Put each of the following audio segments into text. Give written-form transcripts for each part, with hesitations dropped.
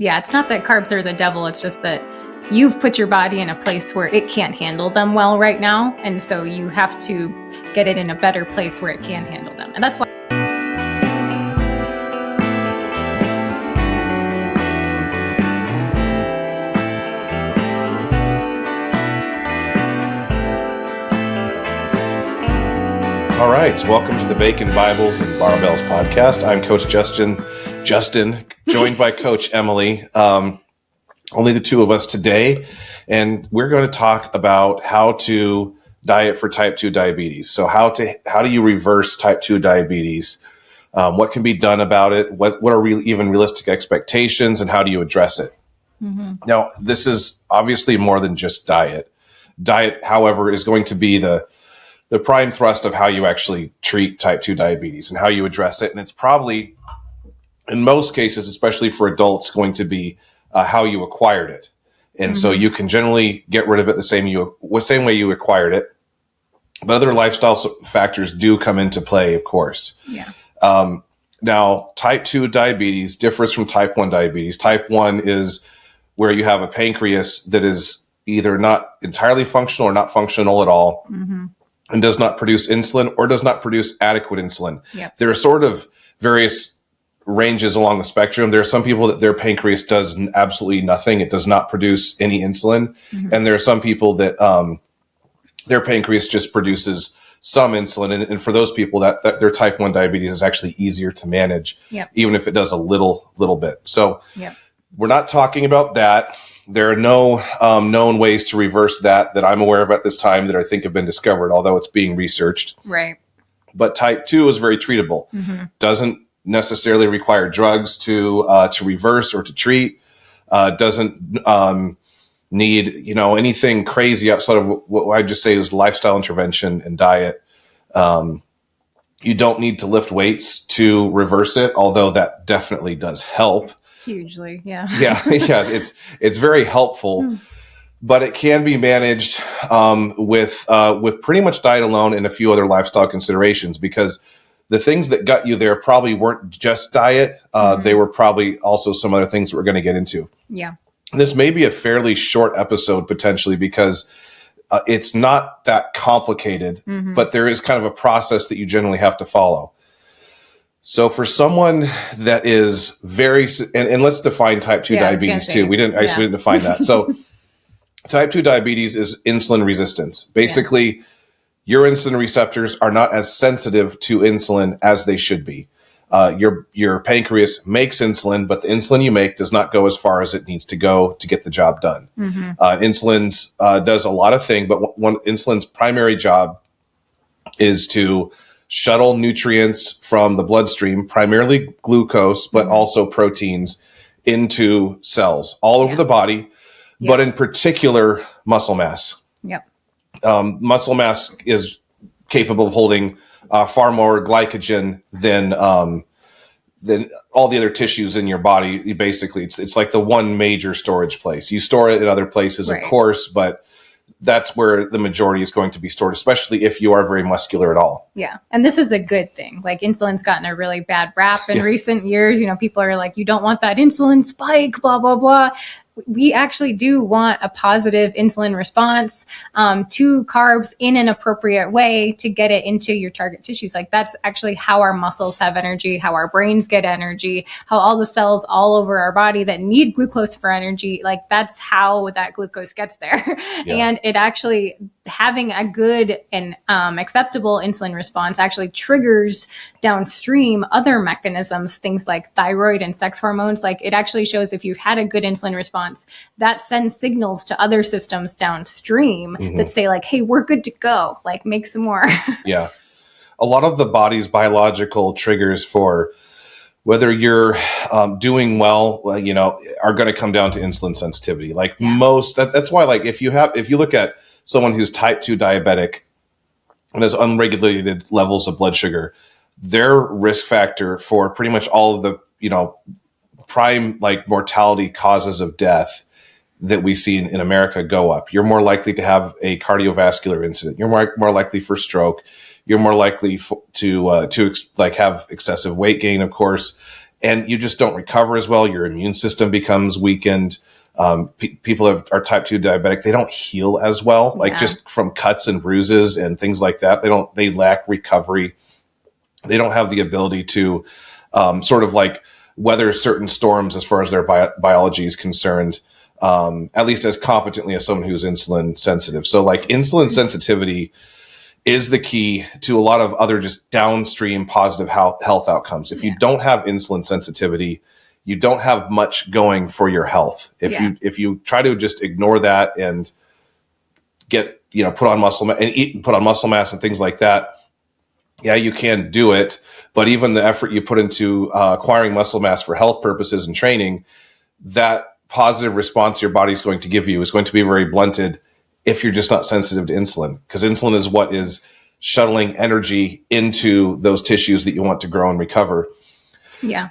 Yeah, it's not that carbs are the devil. It's just that you've put your body in a place where it can't handle them well right now. And so you have to get it in a better place where it can handle them. And that's why. All right, welcome to the Bacon Bibles and Barbells podcast. I'm Coach Justin, joined by Coach Emily. Only the two of us today, and we're going to talk about how to diet for type 2 diabetes. So how do you reverse type 2 diabetes? What can be done about it? What are even realistic expectations, and how do you address it? Mm-hmm. Now, this is obviously more than just diet. Diet, however, is going to be the prime thrust of how you actually treat type 2 diabetes and how you address it. And it's probably, in most cases, especially for adults, going to be how you acquired it. And so you can generally get rid of it the same way you acquired it. But other lifestyle factors do come into play, of course. Yeah. Now, type 2 diabetes differs from type 1 diabetes. Type 1 is where you have a pancreas that is either not entirely functional or not functional at all. Mm-hmm. And does not produce insulin or does not produce adequate insulin. Yep. There are sort of various ranges along the spectrum. There are some people that their pancreas does absolutely nothing. It does not produce any insulin. Mm-hmm. And there are some people that their pancreas just produces some insulin. And for those people, that their type 1 diabetes is actually easier to manage, even if it does a little bit. So we're not talking about that. There are no known ways to reverse that I'm aware of at this time that I think have been discovered, although it's being researched. Right. But type 2 is very treatable. Mm-hmm. Doesn't necessarily require drugs to reverse or to treat. Doesn't need anything crazy outside of what I just say is lifestyle intervention and diet. You don't need to lift weights to reverse it, although that definitely does help. Hugely, yeah. yeah. It's very helpful, but it can be managed with pretty much diet alone and a few other lifestyle considerations, because the things that got you there probably weren't just diet. They were probably also some other things that we're going to get into. Yeah. This may be a fairly short episode potentially because it's not that complicated, but there is kind of a process that you generally have to follow. So for someone that is very, and let's define type 2 diabetes too. We didn't define that. So type 2 diabetes is insulin resistance. Basically, your insulin receptors are not as sensitive to insulin as they should be. Your pancreas makes insulin, but the insulin you make does not go as far as it needs to go to get the job done. Insulin's does a lot of things, but insulin's primary job is to shuttle nutrients from the bloodstream, primarily glucose, but also proteins, into cells all over the body, but in particular muscle mass. Muscle mass is capable of holding far more glycogen than all the other tissues in your body. Basically, it's like the one major storage place. You store it in other places, of course, but that's where the majority is going to be stored, especially if you are very muscular at all. Yeah. And this is a good thing. Like, insulin's gotten a really bad rap in recent years. People are like, you don't want that insulin spike, blah, blah, blah. We actually do want a positive insulin response to carbs in an appropriate way to get it into your target tissues. Like, that's actually how our muscles have energy, how our brains get energy, how all the cells all over our body that need glucose for energy, like, that's how that glucose gets there. And it actually, having a good and acceptable insulin response actually triggers downstream other mechanisms, things like thyroid and sex hormones. Like, it actually shows if you've had a good insulin response, that sends signals to other systems downstream that say, like, hey, we're good to go, like, make some more. A lot of the body's biological triggers for whether you're doing well, are going to come down to insulin sensitivity. Like that's why, like, if you look at someone who's type 2 diabetic and has unregulated levels of blood sugar, their risk factor for pretty much all of the, prime, like, mortality causes of death that we see in America go up. You're more likely to have a cardiovascular incident. You're more likely for stroke. You're more likely to have excessive weight gain, of course. and you just don't recover as well. Your immune system becomes weakened. People are type 2 diabetic. They don't heal as well, like just from cuts and bruises and things like that. They lack recovery. They don't have the ability to sort of like weather certain storms as far as their biology is concerned, at least as competently as someone who's insulin sensitive. So like insulin sensitivity is the key to a lot of other just downstream positive health outcomes. If you don't have insulin sensitivity, you don't have much going for your health. If you try to just ignore that and get, put on muscle mass and things like that, yeah, you can do it. But even the effort you put into acquiring muscle mass for health purposes and training, that positive response your body's going to give you is going to be very blunted if you're just not sensitive to insulin, because insulin is what is shuttling energy into those tissues that you want to grow and recover. Yeah.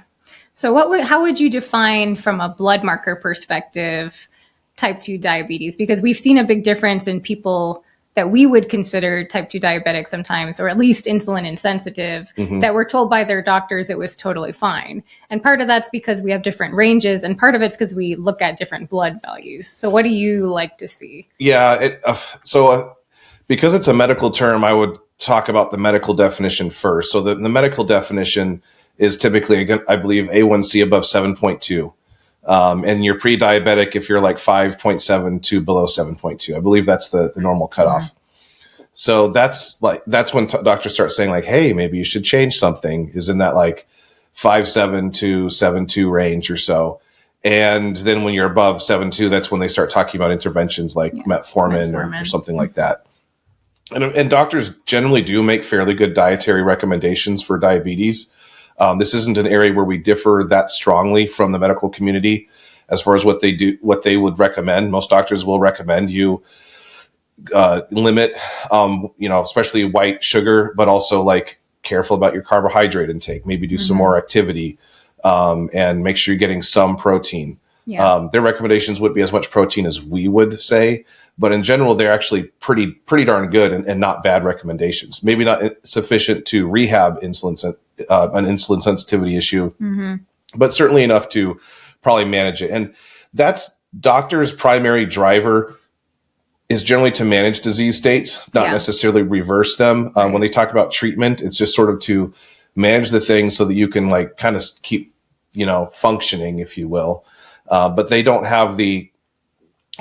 So how would you define from a blood marker perspective type 2 diabetes? Because we've seen a big difference in people that we would consider type 2 diabetic sometimes, or at least insulin insensitive, that were told by their doctors it was totally fine. And part of that's because we have different ranges, and part of it's because we look at different blood values. So what do you like to see? Yeah, because it's a medical term, I would talk about the medical definition first. So the medical definition is typically, again, I believe, A1C above 7.2. And you're pre-diabetic if you're like 5.7 to below 7.2. I believe that's the normal cutoff. So that's when doctors start saying like, hey, maybe you should change something, is in that like 5.7 to 7.2 range or so. And then when you're above 7.2, that's when they start talking about interventions like metformin or something like that. And doctors generally do make fairly good dietary recommendations for diabetes. This isn't an area where we differ that strongly from the medical community as far as what they would recommend. Most doctors will recommend you limit, especially white sugar, but also like careful about your carbohydrate intake. Maybe do some more activity and make sure you're getting some protein. Yeah. Their recommendations wouldn't be as much protein as we would say, but in general, they're actually pretty darn good and not bad recommendations. Maybe not sufficient to rehab an insulin sensitivity issue, but certainly enough to probably manage it. And that's doctors' primary driver is generally to manage disease states, not necessarily reverse them. Right. When they talk about treatment, it's just sort of to manage the thing so that you can like kind of keep, functioning, if you will. But they don't have the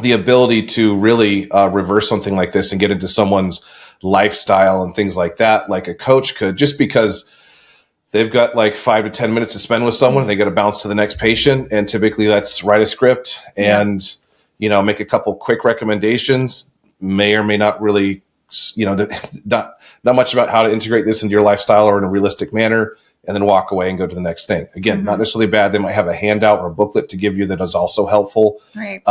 ability to really reverse something like this and get into someone's lifestyle and things like that, like a coach could, just because they've got like 5 to 10 minutes to spend with someone. They got to bounce to the next patient. And typically that's write a script and, make a couple quick recommendations, may or may not really, not much about how to integrate this into your lifestyle or in a realistic manner, and then walk away and go to the next thing. Again, not necessarily bad. They might have a handout or a booklet to give you that is also helpful. Right.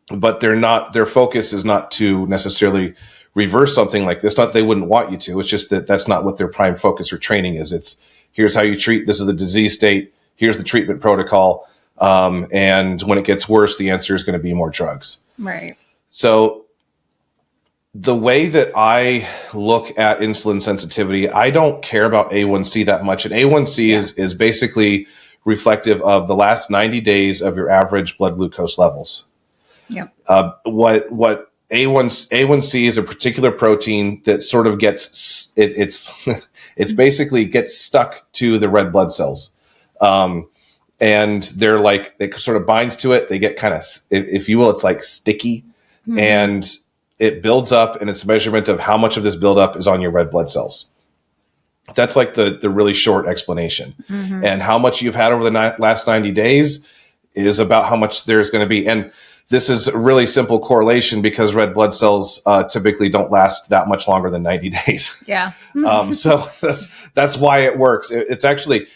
But their focus is not to necessarily reverse something like this. Not that they wouldn't want you to. It's just that that's not what their prime focus or training is. It's here's how you treat. This is the disease state. Here's the treatment protocol. And when it gets worse, the answer is going to be more drugs. Right. So the way that I look at insulin sensitivity, I don't care about A1C that much. And A1C is basically reflective of the last 90 days of your average blood glucose levels. Yep. What A1C is a particular protein that sort of gets it's basically gets stuck to the red blood cells, and it sort of binds to it. They get kind of, if you will, it's like sticky, and it builds up, and it's a measurement of how much of this buildup is on your red blood cells. That's like the really short explanation, and how much you've had over the last 90 days is about how much there's going to be. And this is a really simple correlation because red blood cells typically don't last that much longer than 90 days. Yeah. So that's why it works. It is actually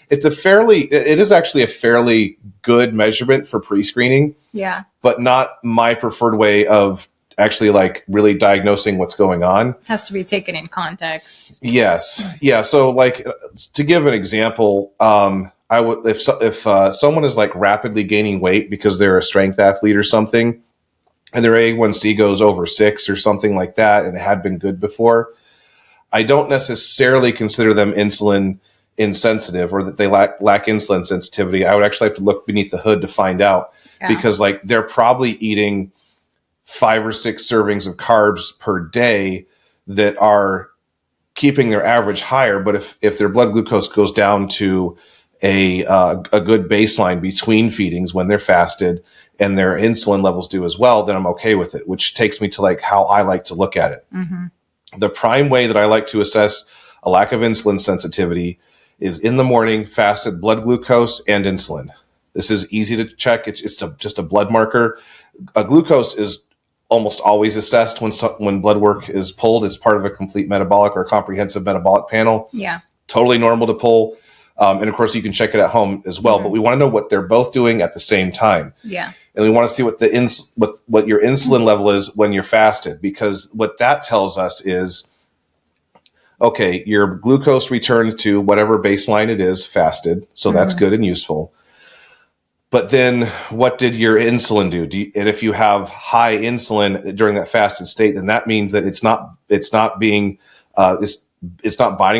a fairly good measurement for pre-screening. Yeah. But not my preferred way of actually like really diagnosing what's going on. Has to be taken in context. Yes. Yeah. So like to give an example, I would, if someone is like rapidly gaining weight because they're a strength athlete or something, and their A1C goes over 6 or something like that, and it had been good before, I don't necessarily consider them insulin insensitive or that they lack insulin sensitivity, I would actually have to look beneath the hood to find out, because like they're probably eating 5 or 6 servings of carbs per day that are keeping their average higher. But if their blood glucose goes down to a good baseline between feedings when they're fasted, and their insulin levels do as well, then I'm okay with it, which takes me to like how I like to look at it. The prime way that I like to assess a lack of insulin sensitivity is in the morning, fasted blood glucose and insulin. This is easy to check. It's just a blood marker. A glucose is almost always assessed when blood work is pulled as part of a complete metabolic or comprehensive metabolic panel. Yeah. Totally normal to pull. And of course, you can check it at home as well. But we want to know what they're both doing at the same time. Yeah. And we want to see what what your insulin level is when you're fasted, because what that tells us is, okay, your glucose returned to whatever baseline it is fasted. So that's good and useful. But then what did your insulin do? And if you have high insulin during that fasted state, then that means that it's not binding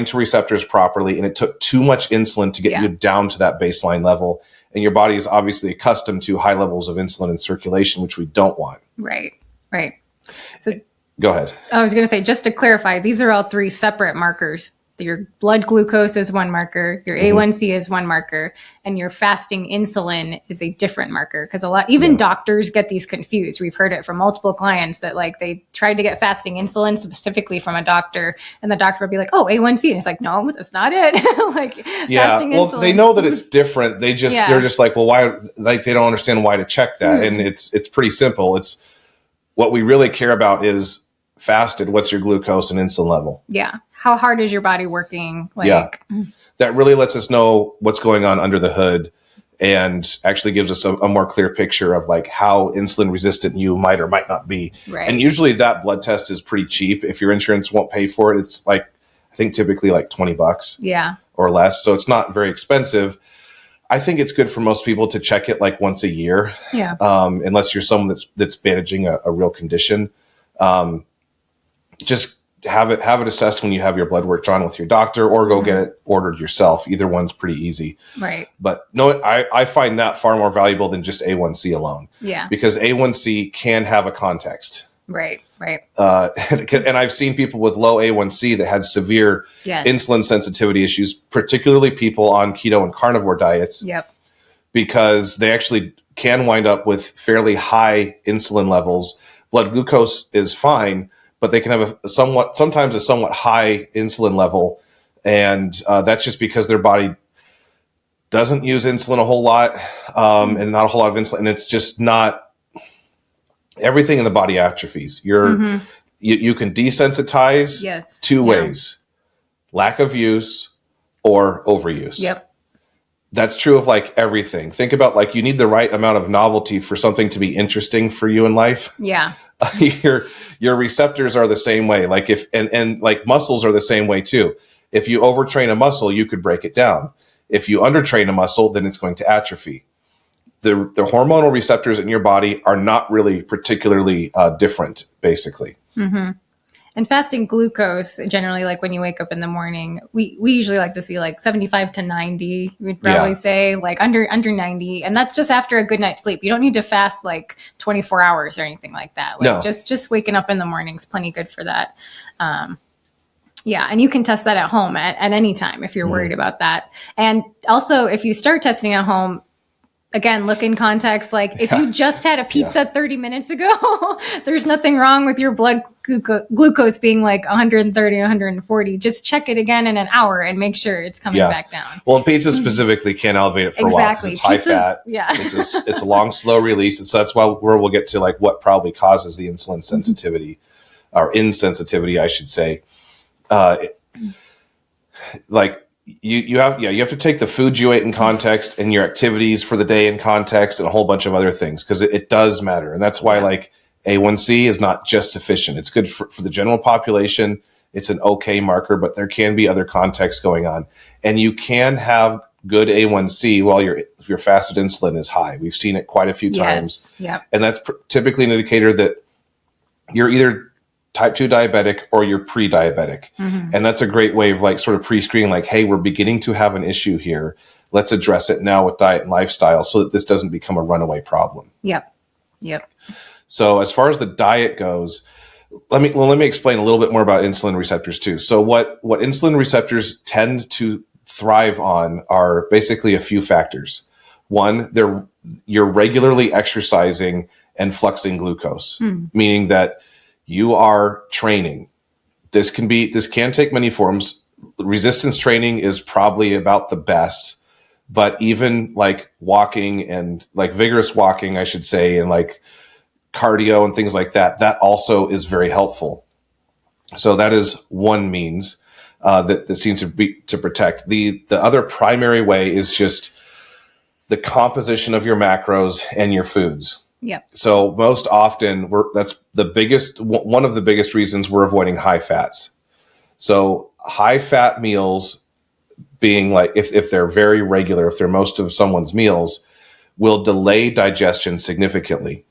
to receptors properly, and it took too much insulin to get you down to that baseline level. And your body is obviously accustomed to high levels of insulin in circulation, which we don't want. Right. So go ahead. I was going to say, just to clarify, these are all 3 separate markers. Your blood glucose is one marker, your A1C is one marker, and your fasting insulin is a different marker. Because doctors get these confused. We've heard it from multiple clients that like they tried to get fasting insulin specifically from a doctor, and the doctor would be like, "Oh, A1C," and it's like, "No, that's not it." Fasting insulin. They know that it's different. They're just like, well, why? Like they don't understand why to check that, and it's pretty simple. It's what we really care about is fasted. What's your glucose and insulin level? Yeah. How hard is your body working? That really lets us know what's going on under the hood, and actually gives us a more clear picture of like how insulin resistant you might or might not be. Right. And usually that blood test is pretty cheap. If your insurance won't pay for it, it's like, I think typically like $20 or less. So it's not very expensive. I think it's good for most people to check it like once a year. Yeah. Unless you're someone that's managing a real condition. Just have it assessed when you have your blood work drawn with your doctor, or go get it ordered yourself. Either one's pretty easy. Right. But no, I find that far more valuable than just A1C alone. Yeah. Because A1C can have a context. Right. And I've seen people with low A1C that had severe insulin sensitivity issues, particularly people on keto and carnivore diets. Yep. Because they actually can wind up with fairly high insulin levels. Blood glucose is fine, but they can have sometimes a somewhat high insulin level. And that's just because their body doesn't use insulin a whole lot, and not a whole lot of insulin. And it's just not, everything in the body atrophies. You can desensitize 2 ways: lack of use or overuse. Yep. That's true of like everything. Think about like you need the right amount of novelty for something to be interesting for you in life. Yeah. Your receptors are the same way. Like and like muscles are the same way too. If you overtrain a muscle, you could break it down. If you undertrain a muscle, then it's going to atrophy. The hormonal receptors in your body are not really particularly different, basically. Mm-hmm. And fasting glucose, generally, like when you wake up in the morning, we usually like to see like 75 to 90. We'd probably say like under 90. And that's just after a good night's sleep. You don't need to fast like 24 hours or anything like that. Like just waking up in the morning is plenty good for that. And you can test that at home at any time if you're worried about that. And also, if you start testing at home, again, look in context. Like if you just had a pizza 30 minutes ago, there's nothing wrong with your blood glucose being like 130, 140. Just check it again in an hour and make sure it's coming back down. Well, and pizza specifically can't elevate it for a while because it's high fat. Yeah. It's a long, slow release. And so that's where we'll get to like what probably causes the insulin sensitivity or insensitivity, I should say. You have to take the food you ate in context and your activities for the day in context and a whole bunch of other things, because it does matter. And that's why like A1C is not just sufficient. It's good for the general population. It's an okay marker, but there can be other contexts going on. And you can have good A1C while if your fasted insulin is high. We've seen it quite a few times. Yep. And that's typically an indicator that you're either type 2 diabetic or you're pre-diabetic. And that's a great way of like sort of pre-screening, like, hey, we're beginning to have an issue here. Let's address it now with diet and lifestyle so that this doesn't become a runaway problem. Yep. So as far as the diet goes, let me explain a little bit more about insulin receptors too. So what insulin receptors tend to thrive on are basically a few factors. One, you're regularly exercising and fluxing glucose, meaning that you are training. This can take many forms. Resistance training is probably about the best, but even like walking and like vigorous walking, I should say, and like cardio and things like that, that also is very helpful. So that is one means that seems to protect. The other primary way is just the composition of your macros and your foods. Yep. So most often that's one of the biggest reasons we're avoiding high fats. So high fat meals being like, if they're very regular, if they're most of someone's meals, will delay digestion significantly.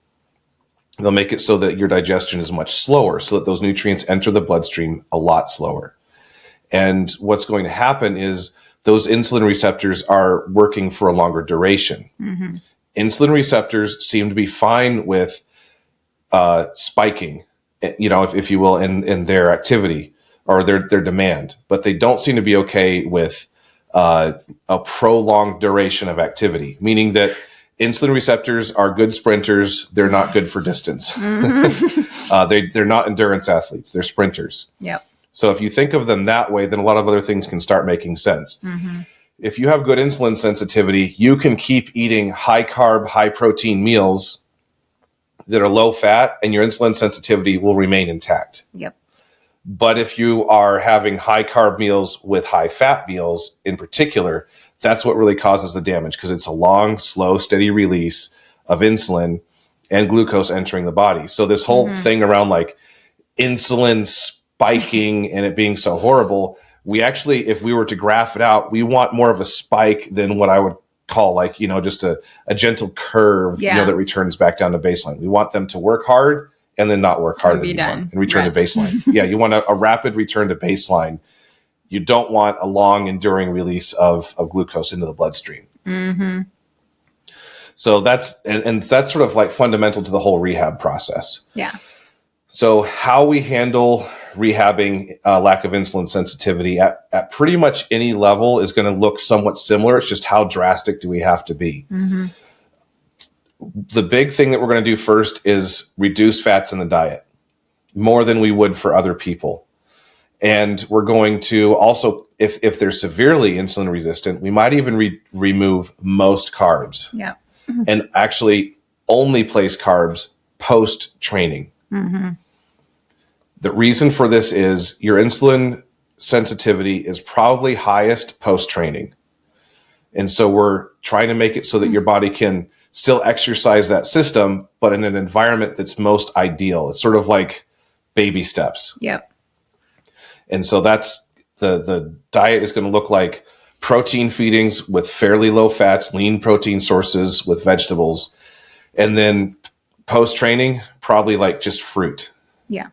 They'll make it so that your digestion is much slower, so that those nutrients enter the bloodstream a lot slower. And what's going to happen is those insulin receptors are working for a longer duration. Insulin receptors seem to be fine with spiking, if you will, in their activity or their demand, but they don't seem to be okay with a prolonged duration of activity, meaning that insulin receptors are good sprinters. They're not good for distance. They're not endurance athletes. They're sprinters. Yep. So if you think of them that way, then a lot of other things can start making sense. If you have good insulin sensitivity, you can keep eating high carb, high protein meals that are low fat, and your insulin sensitivity will remain intact. Yep. But if you are having high carb meals with high fat meals in particular, that's what really causes the damage, because it's a long, slow, steady release of insulin and glucose entering the body. So this whole thing around like insulin spiking and it being so horrible, we actually, if we were to graph it out, we want more of a spike than what I would call like, just a gentle curve, that returns back down to baseline. We want them to work hard and then not work hard anymore and return to baseline. Yeah, you want a rapid return to baseline. You don't want a long enduring release of glucose into the bloodstream. So that's sort of like fundamental to the whole rehab process. Yeah. So how we handle rehabbing lack of insulin sensitivity at pretty much any level is going to look somewhat similar. It's just how drastic do we have to be? The big thing that we're going to do first is reduce fats in the diet more than we would for other people. And we're going to also, if they're severely insulin resistant, we might even remove most carbs. Yeah. And actually only place carbs post-training. The reason for this is your insulin sensitivity is probably highest post-training. And so we're trying to make it so that your body can still exercise that system, but in an environment that's most ideal. It's sort of like baby steps. Yep. And so that's the diet is going to look like protein feedings with fairly low fats, lean protein sources with vegetables. And then post-training, probably like just fruit. Yeah.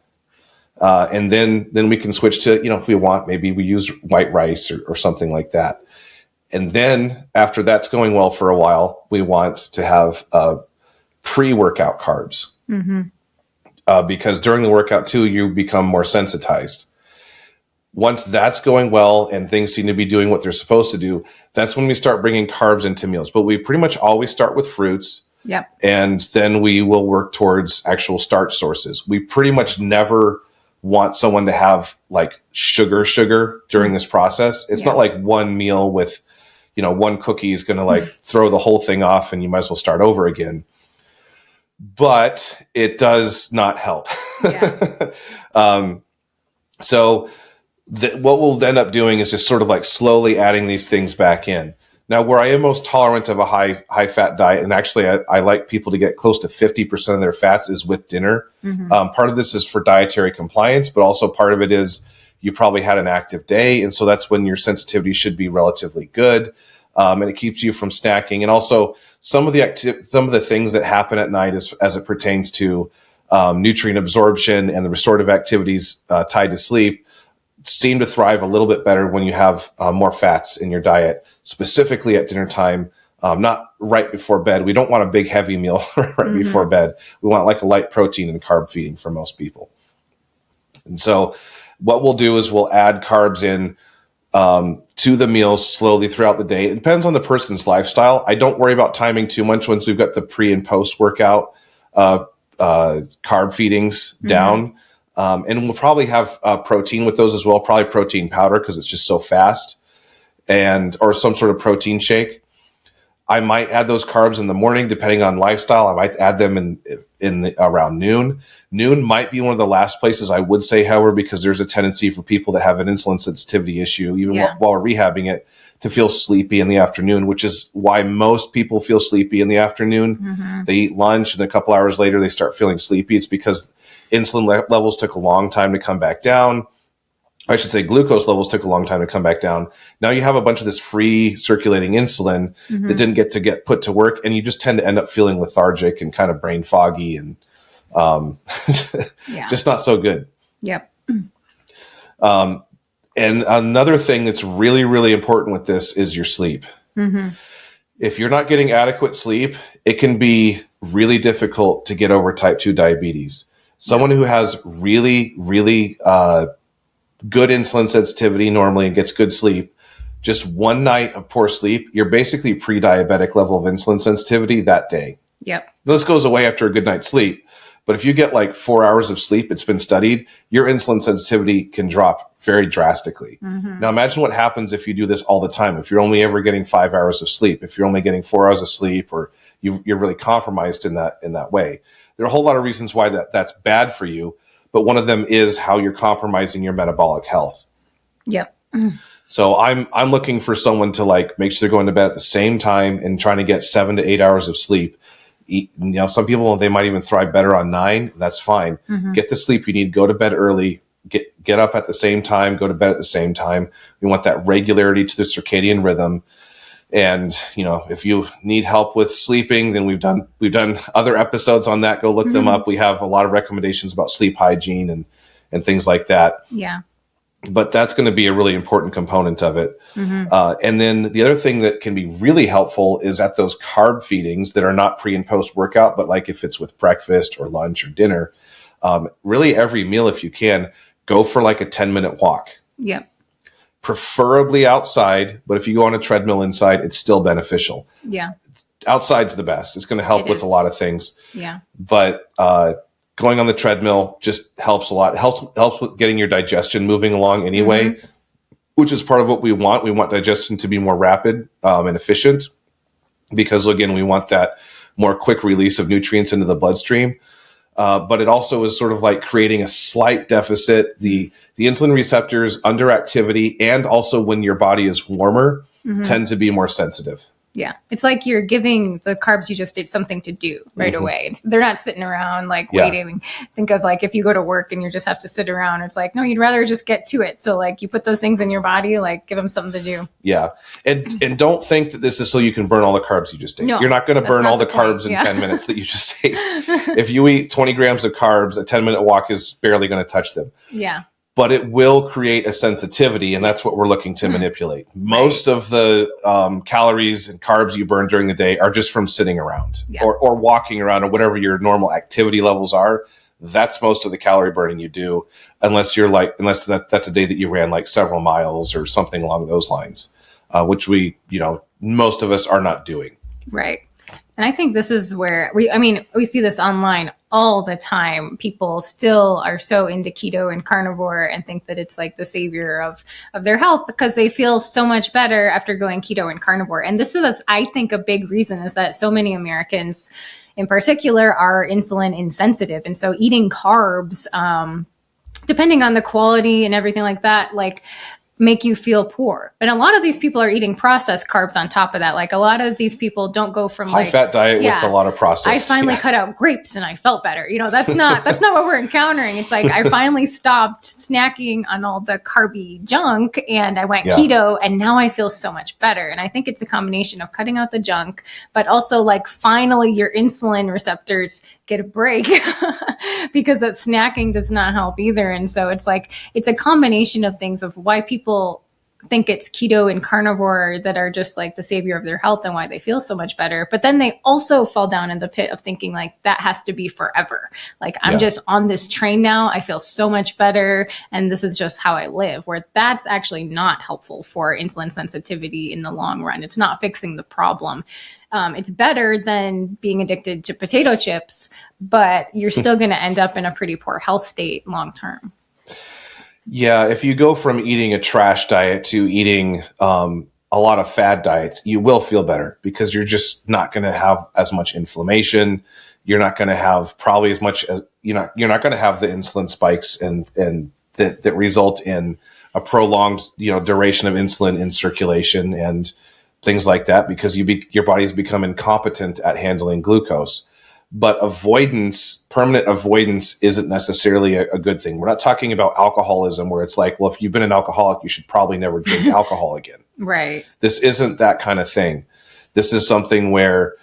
And then we can switch to, if we want, maybe we use white rice or something like that. And then after that's going well for a while, we want to have pre-workout carbs. Because during the workout too, you become more sensitized. Once that's going well and things seem to be doing what they're supposed to do, that's when we start bringing carbs into meals. But we pretty much always start with fruits. Yep. And then we will work towards actual starch sources. We pretty much never want someone to have like sugar during this process. It's not like one meal with, one cookie is going to like throw the whole thing off and you might as well start over again. But it does not help. Yeah. So what we'll end up doing is just sort of like slowly adding these things back in. Now, where I am most tolerant of a high fat diet, and actually I like people to get close to 50% of their fats, is with dinner. Part of this is for dietary compliance, but also part of it is you probably had an active day. And so that's when your sensitivity should be relatively good. And it keeps you from snacking. And also some of the things that happen at night as it pertains to nutrient absorption and the restorative activities tied to sleep seem to thrive a little bit better when you have more fats in your diet, specifically at dinner time, not right before bed. We don't want a big heavy meal right before bed. We want like a light protein and carb feeding for most people. And so what we'll do is we'll add carbs in to the meals slowly throughout the day. It depends on the person's lifestyle. I don't worry about timing too much once we've got the pre and post workout carb feedings down. And we'll probably have protein with those as well, probably protein powder because it's just so fast, or some sort of protein shake. I might add those carbs in the morning, depending on lifestyle. I might add them around noon. Noon might be one of the last places I would say, however, because there's a tendency for people that have an insulin sensitivity issue, even while we're rehabbing it, to feel sleepy in the afternoon, which is why most people feel sleepy in the afternoon. They eat lunch and a couple hours later they start feeling sleepy. It's because insulin levels took a long time to come back down. I should say glucose levels took a long time to come back down. Now you have a bunch of this free circulating insulin that didn't get put to work, and you just tend to end up feeling lethargic and kind of brain foggy and just not so good. Yep. And another thing that's really, really important with this is your sleep. If you're not getting adequate sleep, it can be really difficult to get over type 2 diabetes. Someone who has really, really good insulin sensitivity normally and gets good sleep, just one night of poor sleep, you're basically pre-diabetic level of insulin sensitivity that day. Yep. This goes away after a good night's sleep. But if you get like 4 hours of sleep, it's been studied, your insulin sensitivity can drop very drastically. Now imagine what happens if you do this all the time. If you're only ever getting 5 hours of sleep, if you're only getting 4 hours of sleep, or you're really compromised in that way. There are a whole lot of reasons why that's bad for you, but one of them is how you're compromising your metabolic health. Yep. So I'm looking for someone to like make sure they're going to bed at the same time and trying to get 7 to 8 hours of sleep. Some people, they might even thrive better on 9. That's fine. Get the sleep you need. Go to bed early. Get up at the same time. Go to bed at the same time. We want that regularity to the circadian rhythm. And, if you need help with sleeping, then we've done other episodes on that. Go look them up. We have a lot of recommendations about sleep hygiene and things like that. Yeah. But that's going to be a really important component of it. And then the other thing that can be really helpful is at those carb feedings that are not pre and post workout, but like if it's with breakfast or lunch or dinner, really every meal, if you can, go for like a 10-minute walk. Yep. Preferably outside, but if you go on a treadmill inside, it's still beneficial. Yeah. Outside's the best. It's going to help with a lot of things. Yeah. But going on the treadmill just helps a lot. It helps with getting your digestion moving along anyway, which is part of what we want. We want digestion to be more rapid and efficient because, again, we want that more quick release of nutrients into the bloodstream. But it also is sort of like creating a slight deficit. The insulin receptors under activity and also when your body is warmer tend to be more sensitive. Yeah. It's like you're giving the carbs you just did something to do right away. They're not sitting around waiting. Think of like if you go to work and you just have to sit around, it's like, no, you'd rather just get to it. So like you put those things in your body, like give them something to do. Yeah. And don't think that this is so you can burn all the carbs you just ate. No, you're not going to burn all the carbs in 10 minutes that you just ate. If you eat 20 grams of carbs, a 10-minute walk is barely going to touch them. Yeah. But it will create a sensitivity, and that's what we're looking to manipulate. Most of the calories and carbs you burn during the day are just from sitting around or walking around or whatever your normal activity levels are. That's most of the calorie burning you do, unless that's a day that you ran like several miles or something along those lines, which most of us are not doing. Right. And I think this is where we see this online all the time. People still are so into keto and carnivore and think that it's like the savior of their health because they feel so much better after going keto and carnivore. And this is, I think, a big reason is that so many Americans in particular are insulin insensitive. And so eating carbs, depending on the quality and everything like that, like make you feel poor. And a lot of these people are eating processed carbs on top of that. Like a lot of these people don't go from high fat diet with a lot of processed. I finally cut out grapes and I felt better. That's not what we're encountering. It's like I finally stopped snacking on all the carby junk and I went keto and now I feel so much better. And I think it's a combination of cutting out the junk, but also like finally your insulin receptors get a break because that snacking does not help either. And so it's like, it's a combination of things of why people think it's keto and carnivore that are just like the savior of their health and why they feel so much better. But then they also fall down in the pit of thinking like that has to be forever. Like I'm just on this train now. I feel so much better. And this is just how I live, where that's actually not helpful for insulin sensitivity in the long run. It's not fixing the problem. It's better than being addicted to potato chips, but you're still going to end up in a pretty poor health state long term. Yeah, if you go from eating a trash diet to eating a lot of fad diets, you will feel better because you're just not going to have as much inflammation. You're not going to have probably as much as you're not going to have the insulin spikes and that result in a prolonged duration of insulin in circulation and things like that because your body's become incompetent at handling glucose. But permanent avoidance isn't necessarily a good thing. We're not talking about alcoholism where it's like, well, if you've been an alcoholic, you should probably never drink alcohol again. Right. This isn't that kind of thing. This is something where,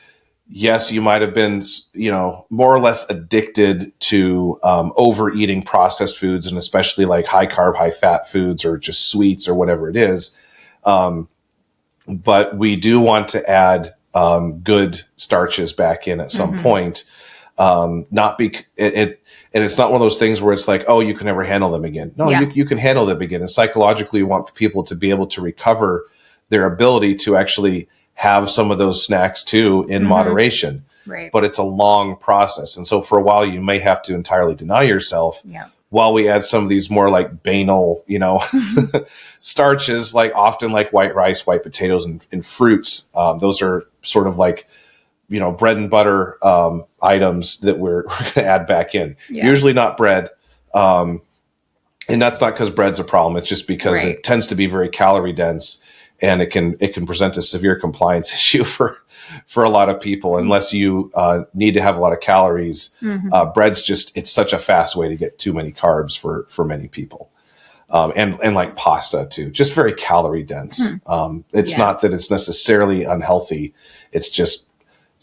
yes, you might have been, more or less addicted to overeating processed foods and especially like high carb, high fat foods or just sweets or whatever it is. But we do want to add good starches back in at some point. And it's not one of those things where it's like, oh, you can never handle them again. No, you can handle them again. And psychologically, we want people to be able to recover their ability to actually have some of those snacks too in moderation. Right. But it's a long process. And so for a while, you may have to entirely deny yourself. Yeah. While we add some of these more like banal, starches, like often like white rice, white potatoes, and fruits. Those are sort of like, bread and butter items that we're going to add back in. Yeah. Usually not bread. And that's not because bread's a problem. It's just because it tends to be very calorie dense and it can present a severe compliance issue for a lot of people, unless you need to have a lot of calories. Bread's it's such a fast way to get too many carbs for many people. And like pasta too, just very calorie dense. It's not that it's necessarily unhealthy. It's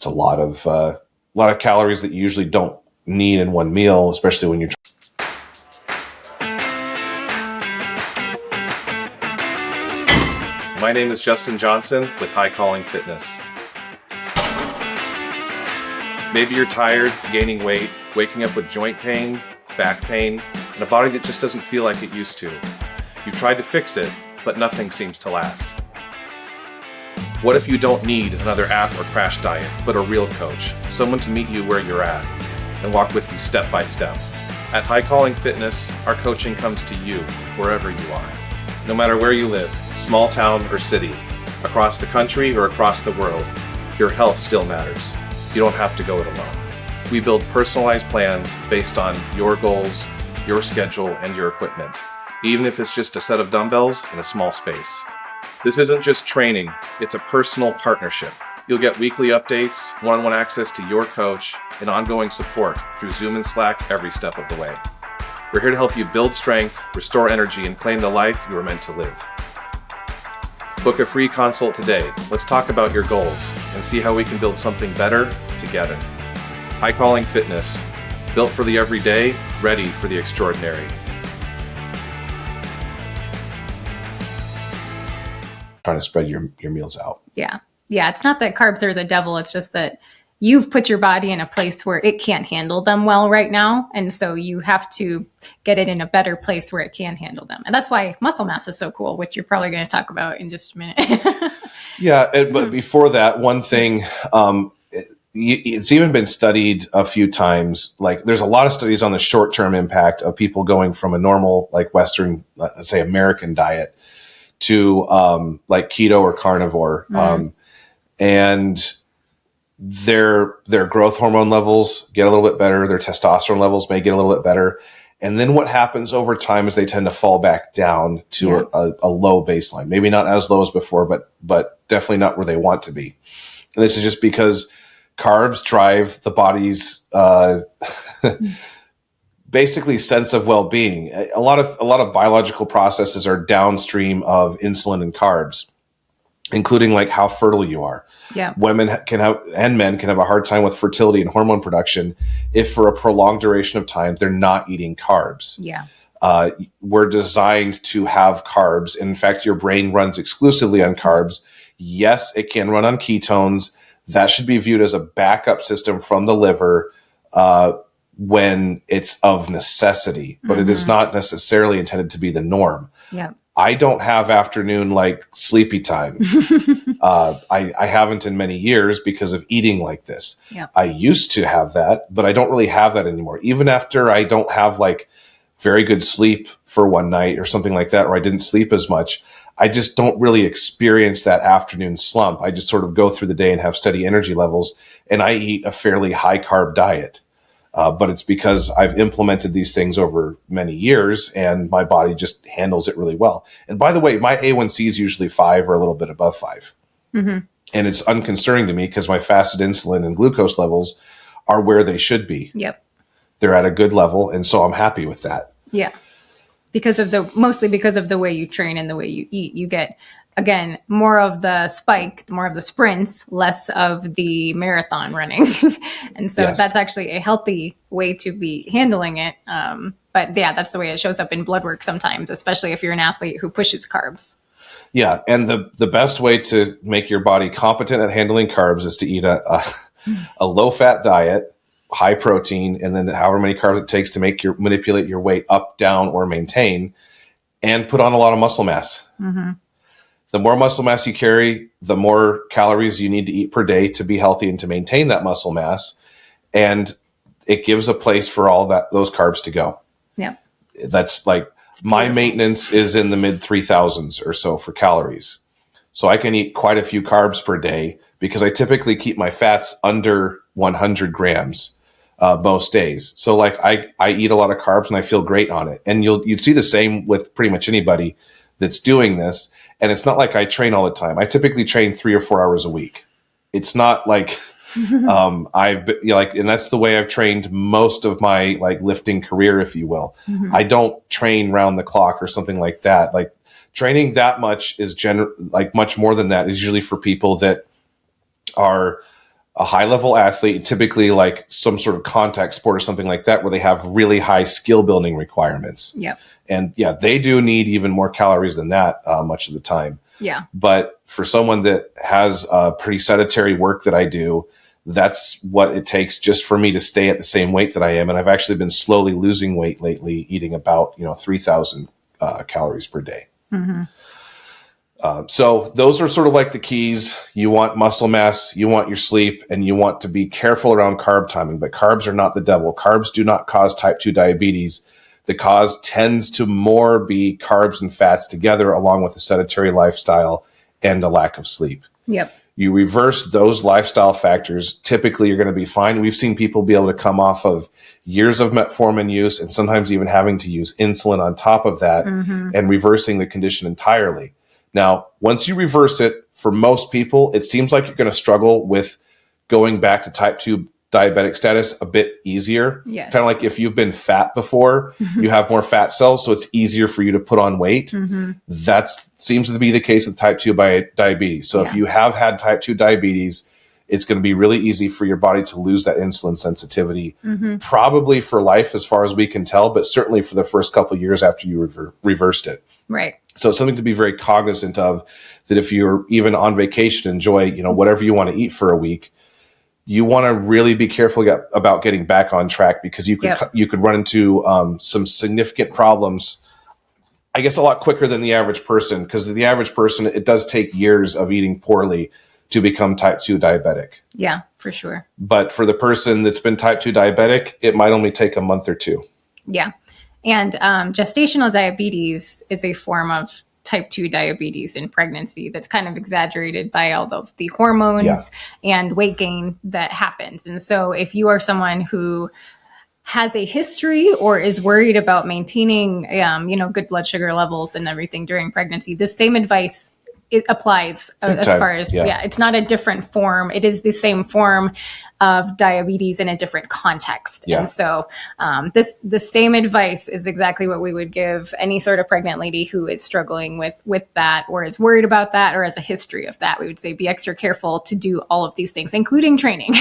a lot of calories that you usually don't need in one meal, especially when you're My name is Justin Johnson with High Calling Fitness. Maybe you're tired, gaining weight, waking up with joint pain, back pain, and a body that just doesn't feel like it used to. You've tried to fix it, but nothing seems to last. What if you don't need another app or crash diet, but a real coach, someone to meet you where you're at and walk with you step by step? At High Calling Fitness, our coaching comes to you wherever you are. No matter where you live, small town or city, across the country or across the world, your health still matters. You don't have to go it alone. We build personalized plans based on your goals, your schedule, and your equipment, even if it's just a set of dumbbells in a small space. This isn't just training, it's a personal partnership. You'll get weekly updates, one-on-one access to your coach, and ongoing support through Zoom and Slack every step of the way. We're here to help you build strength, restore energy, and claim the life you were meant to live. Book a free consult today. Let's talk about your goals and see how we can build something better together. High Calling Fitness, built for the everyday, ready for the extraordinary. Trying to spread your meals out. Yeah. It's not that carbs are the devil. It's just that you've put your body in a place where it can't handle them well right now. And so you have to get it in a better place where it can handle them. And that's why muscle mass is so cool, which you're probably going to talk about in just a minute. But before that, one thing, it's even been studied a few times. Like there's a lot of studies on the short-term impact of people going from a normal, like Western, let's say American diet to like keto or carnivore. And their growth hormone levels get a little bit better. Their testosterone levels may get a little bit better. And then what happens over time is they tend to fall back down to a low baseline. Maybe not as low as before, but definitely not where they want to be. And this is just because carbs drive the body's basically sense of well-being. A lot of biological processes are downstream of insulin and carbs, including like how fertile you are. Yeah. Women can have, and men can have a hard time with fertility and hormone production if for a prolonged duration of time they're not eating carbs. Yeah. We're designed to have carbs. In fact, your brain runs exclusively on carbs. Yes, it can run on ketones. That should be viewed as a backup system from the liver when it's of necessity, but it is not necessarily intended to be the norm. Yeah. I don't have afternoon like sleepy time. I haven't in many years because of eating like this. Yeah. I used to have that, but I don't really have that anymore. Even after I don't have like very good sleep for one night or something like that, or I didn't sleep as much, I just don't really experience that afternoon slump. I just sort of go through the day and have steady energy levels, and I eat a fairly high carb diet. But it's because I've implemented these things over many years and my body just handles it really well. And by the way, my A1C is usually 5 or a little bit above 5. And it's unconcerning to me because my fasted insulin and glucose levels are where they should be. Yep. They're at a good level. And so I'm happy with that. Yeah. Mostly because of the way you train and the way you eat, you get, again, more of the spike, more of the sprints, less of the marathon running. And so that's actually a healthy way to be handling it. But yeah, that's the way it shows up in blood work sometimes, especially if you're an athlete who pushes carbs. Yeah. And the best way to make your body competent at handling carbs is to eat a low fat diet, high protein, and then however many carbs it takes to manipulate your weight up, down, or maintain, and put on a lot of muscle mass. The more muscle mass you carry, the more calories you need to eat per day to be healthy and to maintain that muscle mass. And it gives a place for all those carbs to go. Yeah. That's like my maintenance is in the mid 3000s or so for calories. So I can eat quite a few carbs per day because I typically keep my fats under 100 grams most days. So like I eat a lot of carbs and I feel great on it. And you'd see the same with pretty much anybody that's doing this. And it's not like I train all the time. I typically train 3 or 4 hours a week. It's not like I've been, and that's the way I've trained most of my like lifting career, if you will. I don't train round the clock or something like that. Like training that much is much more than that is usually for people that are a high level athlete, typically like some sort of contact sport or something like that, where they have really high skill building requirements. Yeah. And yeah, they do need even more calories than that much of the time. Yeah. But for someone that has pretty sedentary work that I do, that's what it takes just for me to stay at the same weight that I am. And I've actually been slowly losing weight lately, eating about 3,000 calories per day. So those are sort of like the keys. You want muscle mass, you want your sleep, and you want to be careful around carb timing. But carbs are not the devil. Carbs do not cause type 2 diabetes. The cause tends to more be carbs and fats together, along with a sedentary lifestyle and a lack of sleep. Yep. You reverse those lifestyle factors, typically you're going to be fine. We've seen people be able to come off of years of metformin use and sometimes even having to use insulin on top of that and reversing the condition entirely. Now, once you reverse it, for most people, it seems like you're going to struggle with going back to type 2 diabetic status a bit easier. Yes. Kind of like if you've been fat before, you have more fat cells, so it's easier for you to put on weight. That seems to be the case with type 2 diabetes. So if you have had type 2 diabetes, it's going to be really easy for your body to lose that insulin sensitivity, probably for life as far as we can tell, but certainly for the first couple of years after you reversed it. Right. So it's something to be very cognizant of, that if you're even on vacation, enjoy, whatever you want to eat for a week, you want to really be careful about getting back on track, because you could run into some significant problems, I guess, a lot quicker than the average person, because the average person, it does take years of eating poorly to become type 2 diabetic. Yeah, for sure. But for the person that's been type 2 diabetic, it might only take a month or two. Yeah. And gestational diabetes is a form of type 2 diabetes in pregnancy that's kind of exaggerated by all of the hormones and weight gain that happens. And so if you are someone who has a history or is worried about maintaining, good blood sugar levels and everything during pregnancy, the same advice it applies as far as, it's not a different form. It is the same form of diabetes in a different context. Yeah. And so the same advice is exactly what we would give any sort of pregnant lady who is struggling with that or is worried about that or has a history of that. We would say be extra careful to do all of these things, including training.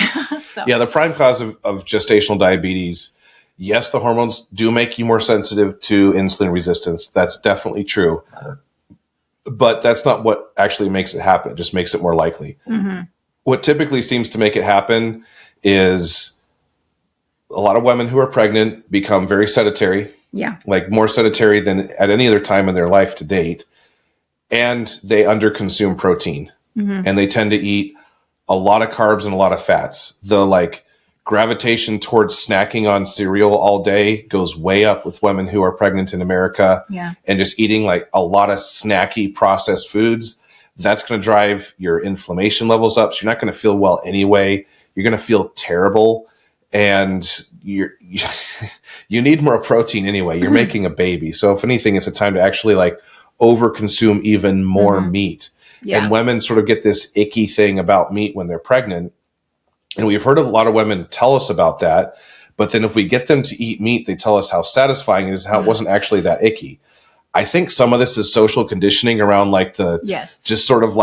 So. Yeah, the prime cause of gestational diabetes, yes, the hormones do make you more sensitive to insulin resistance. That's definitely true. But that's not what actually makes it happen. It just makes it more likely. Mm-hmm. What typically seems to make it happen is a lot of women who are pregnant become very sedentary. Yeah. Like more sedentary than at any other time in their life to date. And they underconsume protein. Mm-hmm. And they tend to eat a lot of carbs and a lot of fats. The gravitation towards snacking on cereal all day goes way up with women who are pregnant in America. Yeah. And just eating a lot of snacky processed foods, that's going to drive your inflammation levels up. So you're not going to feel well anyway. You're going to feel terrible. And you need more protein anyway. You're making a baby. So if anything, it's a time to actually overconsume even more meat. Yeah. And women sort of get this icky thing about meat when they're pregnant. And we've heard a lot of women tell us about that. But then if we get them to eat meat, they tell us how satisfying it is, how it wasn't actually that icky. I think some of this is social conditioning around just sort of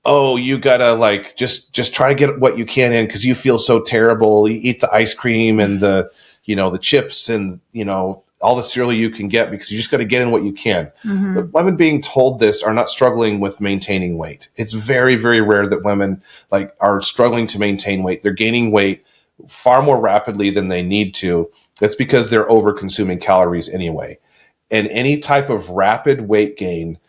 oh, you gotta just try to get what you can in because you feel so terrible. You eat the ice cream and the chips and, all the cereal you can get because you just got to get in what you can. Mm-hmm. But women being told this are not struggling with maintaining weight. It's very, very rare that women are struggling to maintain weight. They're gaining weight far more rapidly than they need to. That's because they're over consuming calories anyway. And any type of rapid weight gain,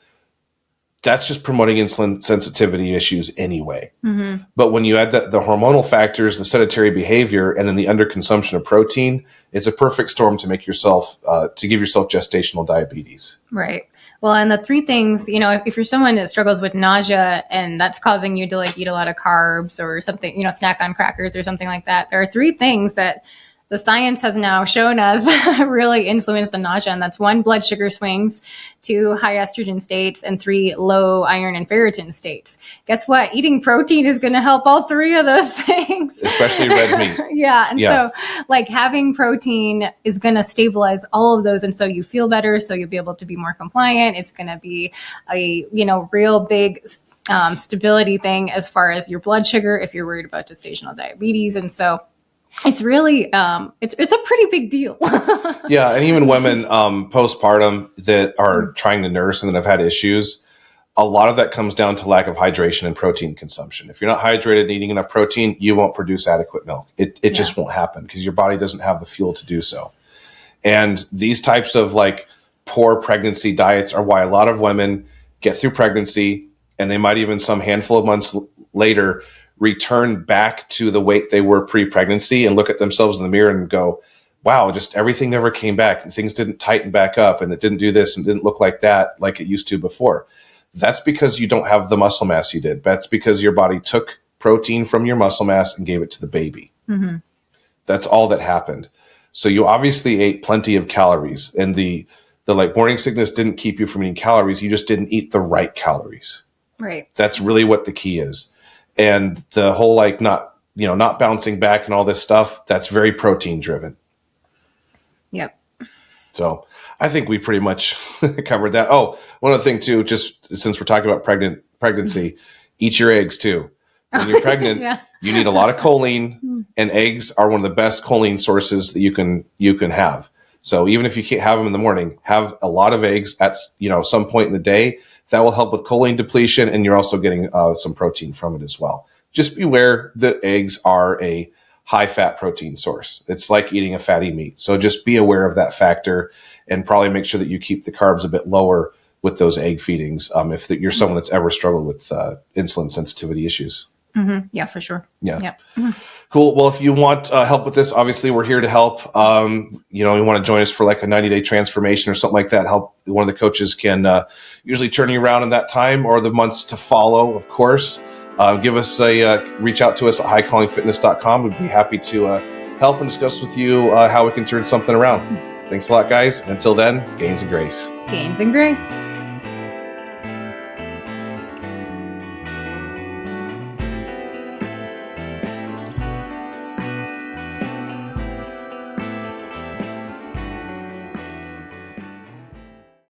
that's just promoting insulin sensitivity issues anyway. Mm-hmm. But when you add the hormonal factors, the sedentary behavior, and then the underconsumption of protein, it's a perfect storm to make yourself, to give yourself gestational diabetes. Right. Well, and the three things, if you're someone that struggles with nausea and that's causing you to eat a lot of carbs or something, snack on crackers or something like that, there are three things that the science has now shown us really influence the nausea. And that's 1, blood sugar swings, 2, high estrogen states, and 3, low iron and ferritin states. Guess what? Eating protein is going to help all 3 of those things. Especially red meat. Yeah. And so having protein is going to stabilize all of those. And so you feel better. So you'll be able to be more compliant. It's going to be a, real big stability thing as far as your blood sugar if you're worried about gestational diabetes. And so it's really, it's a pretty big deal. Yeah. And even women postpartum that are trying to nurse and that have had issues, a lot of that comes down to lack of hydration and protein consumption. If you're not hydrated and eating enough protein, you won't produce adequate milk. It just won't happen because your body doesn't have the fuel to do so. And these types of poor pregnancy diets are why a lot of women get through pregnancy and they might even some handful of months later return back to the weight they were pre-pregnancy and look at themselves in the mirror and go, wow, just everything never came back and things didn't tighten back up and it didn't do this and didn't look like that like it used to before. That's because you don't have the muscle mass you did. That's because your body took protein from your muscle mass and gave it to the baby. Mm-hmm. That's all that happened. So you obviously ate plenty of calories and the morning sickness didn't keep you from eating calories. You just didn't eat the right calories. Right. That's really what the key is. And the whole not bouncing back and all this stuff, that's very protein driven. Yep. So I think we pretty much covered that. Oh, one other thing too, just since we're talking about pregnancy, eat your eggs too. When you're pregnant, you need a lot of choline, and eggs are one of the best choline sources that you can have. So even if you can't have them in the morning, have a lot of eggs at some point in the day. That will help with choline depletion, and you're also getting some protein from it as well. Just beware that eggs are a high-fat protein source. It's like eating a fatty meat. So just be aware of that factor and probably make sure that you keep the carbs a bit lower with those egg feedings if you're someone that's ever struggled with insulin sensitivity issues. Mm-hmm. Yeah, for sure. Yeah. Yep. Mm-hmm. Cool. Well, if you want help with this, obviously we're here to help. You want to join us for a 90-day transformation or something like that. Help. One of the coaches can usually turn you around in that time or the months to follow, of course. Give us reach out to us at highcallingfitness.com. We'd be happy to help and discuss with you how we can turn something around. Thanks a lot, guys. And until then, gains and grace. Gains and grace.